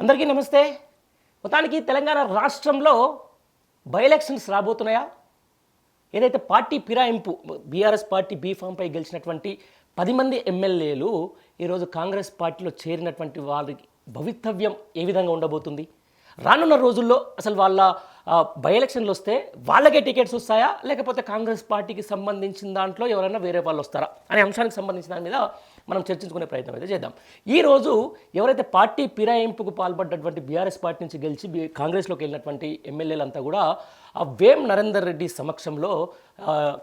అందరికీ నమస్తే. మొత్తానికి తెలంగాణ రాష్ట్రంలో బై ఎలక్షన్స్ రాబోతున్నాయా? ఏదైతే పార్టీ ఫిరాయింపు బీఆర్ఎస్ పార్టీ బీఫామ్పై గెలిచినటువంటి 10 మంది ఎమ్మెల్యేలు ఈరోజు కాంగ్రెస్ పార్టీలో చేరినటువంటి వారికి భవితవ్యం ఏ విధంగా ఉండబోతుంది? రానున్న రోజుల్లో అసలు వాళ్ళ బై ఎలక్షన్లు వస్తే వాళ్ళకే టికెట్స్ వస్తాయా, లేకపోతే కాంగ్రెస్ పార్టీకి సంబంధించిన దాంట్లో ఎవరైనా వేరే వాళ్ళు వస్తారా అనే అంశానికి సంబంధించిన దాని మీద మనం చర్చించుకునే ప్రయత్నం అయితే చేద్దాం. ఈరోజు ఎవరైతే పార్టీ ఫిరాయింపుకు పాల్పడ్డటువంటి బీఆర్ఎస్ పార్టీ నుంచి గెలిచి కాంగ్రెస్లోకి వెళ్ళినటువంటి ఎమ్మెల్యేలంతా కూడా వేం నరేందర్ రెడ్డి సమక్షంలో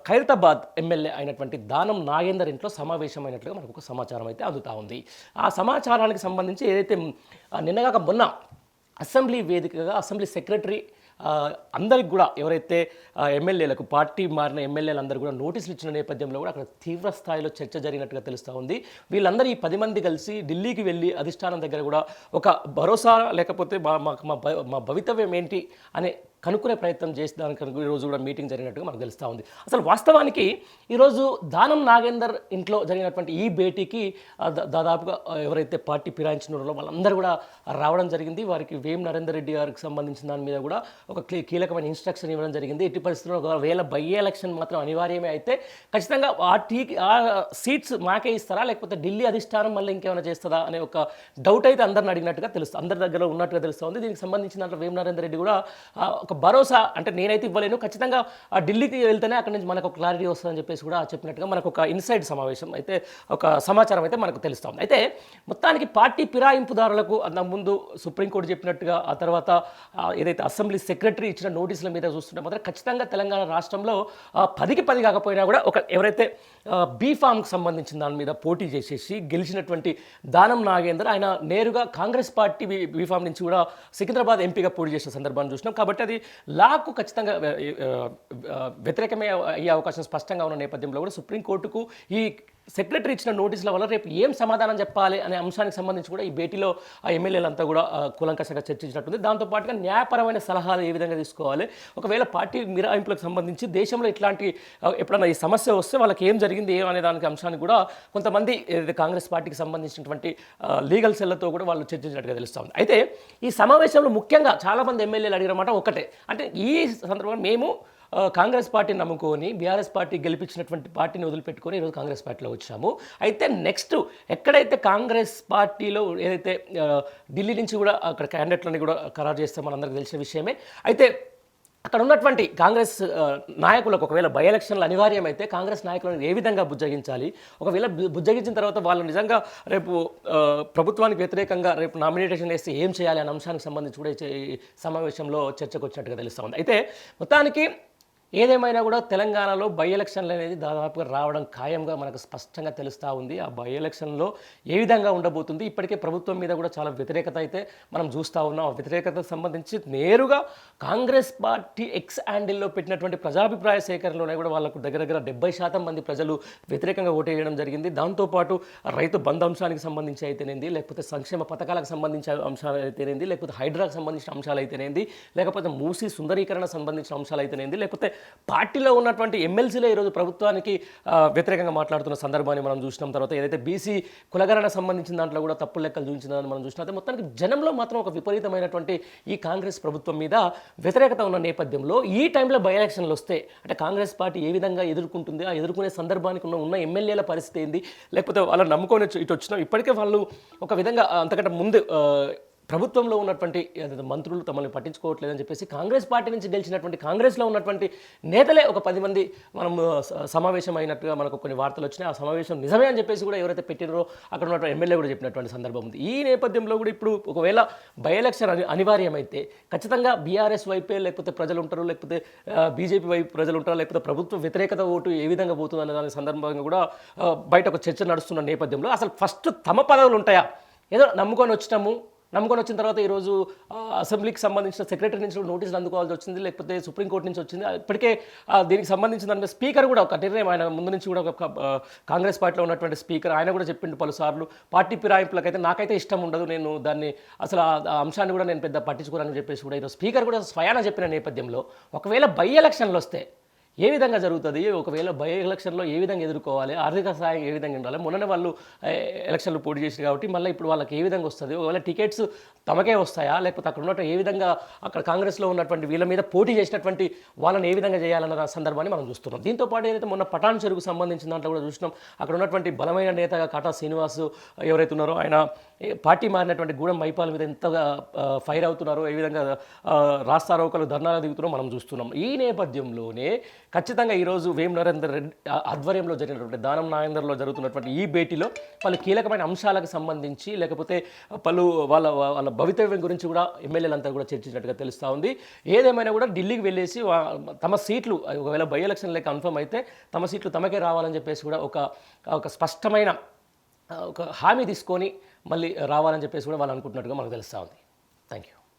ఖైరతాబాద్ ఎమ్మెల్యే అయినటువంటి దానం నాగేందర్ ఇంట్లో సమావేశమైనట్లుగా మనకు ఒక సమాచారం అయితే అందుతూ ఉంది. ఆ సమాచారానికి సంబంధించి ఏదైతే నిన్నగాక మొన్న అసెంబ్లీ వేదికగా అసెంబ్లీ సెక్రటరీ అందరికి కూడా ఎవరైతే ఎమ్మెల్యేలకు పార్టీ మారిన ఎమ్మెల్యేలందరూ కూడా నోటీసులు ఇచ్చిన నేపథ్యంలో కూడా అక్కడ తీవ్ర స్థాయిలో చర్చ జరిగినట్టుగా తెలుస్తూ ఉంది. వీళ్ళందరూ ఈ 10 మంది కలిసి ఢిల్లీకి వెళ్ళి అధిష్టానం దగ్గర కూడా ఒక భరోసా లేకపోతే మా భవితవ్యం ఏంటి అనే కనుక్కునే ప్రయత్నం చేసేదానికి ఈరోజు కూడా మీటింగ్ జరిగినట్టుగా మనకు తెలుస్తూ ఉంది. అసలు వాస్తవానికి ఈరోజు దానం నాగేందర్ ఇంట్లో జరిగినటువంటి ఈ భేటీకి దాదాపుగా ఎవరైతే పార్టీ ఫిరాయించినారో వాళ్ళందరూ కూడా రావడం జరిగింది. వారికి వేం నరేందర్ రెడ్డి గారికి సంబంధించిన దాని మీద కూడా ఒక కీలకమైన ఇన్స్ట్రక్షన్ ఇవ్వడం జరిగింది. ఎట్టి పరిస్థితుల్లో ఒకవేళ బై ఎలక్షన్ మాత్రం అనివార్యమే అయితే ఖచ్చితంగా ఆ సీట్స్ మాకే ఇస్తారా, లేకపోతే ఢిల్లీ అధిష్టానం మళ్ళీ ఇంకేమైనా చేస్తుందా అనే ఒక డౌట్ అయితే అందరిని అడిగినట్టుగా తెలుస్తుంది, అందరి దగ్గర ఉన్నట్టుగా తెలుస్తుంది. దీనికి సంబంధించిన దాంట్లో వేం నరేందర్ రెడ్డి కూడా ఒక భరోసా అంటే నేనైతే ఇవ్వలేను, ఖచ్చితంగా ఢిల్లీకి వెళ్తేనే అక్కడి నుంచి మనకు ఒక క్లారిటీ వస్తుందని చెప్పేసి కూడా చెప్పినట్టుగా మనకు ఒక ఇన్సైడ్ సమావేశం అయితే ఒక సమాచారం అయితే మనకు తెలుస్తుంది. అయితే మొత్తానికి పార్టీ ఫిరాయింపుదారులకు ముందు సుప్రీంకోర్టు చెప్పినట్టుగా ఆ తర్వాత ఏదైతే అసెంబ్లీ సెక్రటరీ ఇచ్చిన నోటీసుల మీద చూస్తుంటే మాత్రం ఖచ్చితంగా తెలంగాణ రాష్ట్రంలో 10కి 10 కాకపోయినా కూడా ఎవరైతే బీఫామ్కి సంబంధించిన దాని మీద పోటీ చేసేసి గెలిచినటువంటి దానం నాగేందర్ ఆయన నేరుగా కాంగ్రెస్ పార్టీ బీఫామ్ నుంచి కూడా సికింద్రాబాద్ ఎంపీగా పోటీ చేసిన సందర్భాన్ని చూసినాం. కాబట్టి అది లాకు ఖచ్చితంగా వ్యతిరేకమే అయ్యే అవకాశం స్పష్టంగా ఉన్న నేపథ్యంలో కూడా సుప్రీంకోర్టుకు ఈ సెక్రటరీ ఇచ్చిన నోటీసుల వల్ల రేపు ఏం సమాధానం చెప్పాలి అనే అంశానికి సంబంధించి కూడా ఈ భేటీలో ఆ ఎమ్మెల్యేలంతా కూడా కూలంకషంగా చర్చించినట్టుంది. దాంతోపాటుగా న్యాయపరమైన సలహాలు ఏ విధంగా తీసుకోవాలి, ఒకవేళ పార్టీ మిరాయింపులకు సంబంధించి దేశంలో ఇట్లాంటి ఎప్పుడన్నా ఈ సమస్య వస్తే వాళ్ళకి ఏం జరిగింది ఏమనే దానికి అంశానికి కూడా కొంతమంది ఏదైతే కాంగ్రెస్ పార్టీకి సంబంధించినటువంటి లీగల్ సెల్లతో కూడా వాళ్ళు చర్చించినట్టుగా తెలుస్తుంది. అయితే ఈ సమావేశంలో ముఖ్యంగా చాలామంది ఎమ్మెల్యేలు అడిగిన మాట ఒకటే, అంటే ఈ సందర్భంలో మేము కాంగ్రెస్ పార్టీని నమ్ముకొని బీఆర్ఎస్ పార్టీ గెలిపించినటువంటి పార్టీని వదిలిపెట్టుకొని ఈరోజు కాంగ్రెస్ పార్టీలో వచ్చాము. అయితే నెక్స్ట్ ఎక్కడైతే కాంగ్రెస్ పార్టీలో ఏదైతే ఢిల్లీ నుంచి కూడా అక్కడ క్యాండిడేట్లని కూడా ఖరారు చేస్తే మనందరికీ తెలిసిన విషయమే. అయితే అక్కడ ఉన్నటువంటి కాంగ్రెస్ నాయకులకు ఒకవేళ బై ఎలక్షన్లు అనివార్యమైతే కాంగ్రెస్ నాయకులను ఏ విధంగా బుజ్జగించాలి, ఒకవేళ బుజ్జగించిన తర్వాత వాళ్ళు నిజంగా రేపు ప్రభుత్వానికి వ్యతిరేకంగా రేపు నామినేషన్ వేస్తే ఏం చేయాలి అనే అంశానికి సంబంధించి కూడా ఈ సమావేశంలో చర్చకు వచ్చినట్టుగా తెలుస్తూ ఉంది. అయితే మొత్తానికి ఏదేమైనా కూడా తెలంగాణలో బై ఎలక్షన్లు అనేది దాదాపుగా రావడం ఖాయంగా మనకు స్పష్టంగా తెలుస్తూ ఉంది. ఆ బై ఎలక్షన్లో ఏ విధంగా ఉండబోతుంది, ఇప్పటికే ప్రభుత్వం మీద కూడా చాలా వ్యతిరేకత అయితే మనం చూస్తూ ఉన్నాం. ఆ వ్యతిరేకతకు సంబంధించి నేరుగా కాంగ్రెస్ పార్టీ ఎక్స్ హ్యాండిల్లో పెట్టినటువంటి ప్రజాభిప్రాయ సేకరణలోనే కూడా వాళ్ళకు దగ్గర 70% మంది ప్రజలు వ్యతిరేకంగా ఓటేయడం జరిగింది. దాంతోపాటు రైతు బంధు అంశానికి సంబంధించి అయితేనేది, లేకపోతే సంక్షేమ పథకాలకు సంబంధించిన అంశాలు అయితేనేది, లేకపోతే హైడ్రాకు సంబంధించిన అంశాలు అయితేనేది, లేకపోతే మూసీ సుందరీకరణ సంబంధించిన అంశాలు అయితేనేది, లేకపోతే పార్టీలో ఉన్నటువంటి ఎమ్మెల్సీలే ఈరోజు ప్రభుత్వానికి వ్యతిరేకంగా మాట్లాడుతున్న సందర్భాన్ని మనం చూసినాం. తర్వాత ఏదైతే బీసీ కులగణన సంబంధించిన దాంట్లో కూడా తప్పులు లెక్కలు చూపించిందని మనం చూసినా మొత్తానికి జనంలో మాత్రం ఒక విపరీతమైనటువంటి ఈ కాంగ్రెస్ ప్రభుత్వం మీద వ్యతిరేకత ఉన్న నేపథ్యంలో ఈ టైంలో బై ఎలక్షన్లు వస్తే అంటే కాంగ్రెస్ పార్టీ ఏ విధంగా ఎదుర్కొంటుంది, ఆ ఎదుర్కొనే సందర్భానికి ఉన్న ఎమ్మెల్యేల పరిస్థితి ఏంది, లేకపోతే వాళ్ళని నమ్ముకొని ఇటు వచ్చినా ఇప్పటికే వాళ్ళు ఒక విధంగా అంతకంటే ముందు ప్రభుత్వంలో ఉన్నటువంటి మంత్రులు తమల్ని పట్టించుకోవట్లేదని చెప్పేసి కాంగ్రెస్ పార్టీ నుంచి గెలిచినటువంటి కాంగ్రెస్లో ఉన్నటువంటి నేతలే ఒక 10 మంది మనం సమావేశం అయినట్టుగా మనకు కొన్ని వార్తలు వచ్చినాయి. ఆ సమావేశం నిజమే అని చెప్పేసి కూడా ఎవరైతే పెట్టినారో అక్కడ ఉన్నటువంటి ఎమ్మెల్యే కూడా చెప్పినటువంటి సందర్భం ఉంది. ఈ నేపథ్యంలో కూడా ఇప్పుడు ఒకవేళ బై ఎలక్షన్ అనివార్యమైతే ఖచ్చితంగా బీఆర్ఎస్ వైపే లేకపోతే ప్రజలు ఉంటారు, లేకపోతే బీజేపీ వైపు ప్రజలు ఉంటారు, లేకపోతే ప్రభుత్వ వ్యతిరేకత ఓటు ఏ విధంగా పోతుంది అనే దాని సందర్భంగా కూడా బయట ఒక చర్చ నడుస్తున్న నేపథ్యంలో అసలు ఫస్ట్ తమ పదవులు ఉంటాయా, ఏదో నమ్ముకొని వచ్చిన తర్వాత ఈరోజు అసెంబ్లీకి సంబంధించిన సెక్రటరీ నుంచి నోటీసులు అందుకోవాల్సి వచ్చింది, లేకపోతే సుప్రీంకోర్టు నుంచి వచ్చింది. ఇప్పటికే దీనికి సంబంధించిన దాని స్పీకర్ కూడా ఒక నిర్ణయం ఆయన ముందు నుంచి కూడా ఒక కాంగ్రెస్ పార్టీలో ఉన్నటువంటి స్పీకర్ ఆయన కూడా చెప్పిండు పలుసార్లు పార్టీ ఫిరాయింపులకైతే నాకైతే ఇష్టం ఉండదు, నేను దాన్ని అసలు ఆ అంశాన్ని కూడా నేను పెద్ద పట్టించుకోనని చెప్పేసి కూడా ఈరోజు స్పీకర్ కూడా స్వయాన చెప్పిన నేపథ్యంలో ఒకవేళ బై ఎలక్షన్లు వస్తే ఏ విధంగా జరుగుతుంది, ఒకవేళ బై ఎలక్షన్లో ఏ విధంగా ఎదుర్కోవాలి, ఆర్థిక సహాయం ఏ విధంగా ఉండాలి, మొన్ననే వాళ్ళు ఎలక్షన్లు పోటీ చేశారు కాబట్టి మళ్ళీ ఇప్పుడు వాళ్ళకి ఏ విధంగా వస్తుంది, ఒకవేళ టికెట్స్ తమకే వస్తాయా, లేకపోతే అక్కడ ఉన్నట్టు ఏ విధంగా అక్కడ కాంగ్రెస్లో ఉన్నటువంటి వీళ్ళ మీద పోటీ చేసినటువంటి వాళ్ళని ఏ విధంగా చేయాలన్న సందర్భాన్ని మనం చూస్తున్నాం. దీంతో పాటు ఏదైతే మొన్న పటాన్ చెరుకు సంబంధించిన దాంట్లో కూడా చూసినాం, అక్కడ ఉన్నటువంటి బలమైన నేతగా కాటా శ్రీనివాస్ ఎవరైతే ఉన్నారో ఆయన పార్టీ మారినటువంటి గూడెం మైపాల్ మీద ఎంతగా ఫైర్ అవుతున్నారో, ఏ విధంగా రాస్తారోకలు ధర్నాలు దిగుతున్నారో మనం చూస్తున్నాం. ఈ నేపథ్యంలోనే ఖచ్చితంగా ఈరోజు వేం నరేందర్ రెడ్డి ఆధ్వర్యంలో జరిగినటువంటి దానం నాగేందర్లో జరుగుతున్నటువంటి ఈ భేటీలో పలు కీలకమైన అంశాలకు సంబంధించి లేకపోతే పలు వాళ్ళ వాళ్ళ భవితవ్యం గురించి కూడా ఎమ్మెల్యేలంతా కూడా చర్చించినట్టుగా తెలుస్తూ ఉంది. ఏదేమైనా కూడా ఢిల్లీకి వెళ్ళేసి తమ సీట్లు ఒకవేళ బై ఎలక్షన్లే కన్ఫర్మ్ అయితే తమ సీట్లు తమకే రావాలని చెప్పేసి కూడా ఒక స్పష్టమైన ఒక హామీ తీసుకొని మళ్ళీ రావాలని చెప్పేసి కూడా వాళ్ళు అనుకుంటున్నట్టుగా మనకు తెలుస్తూ ఉంది. Thank you.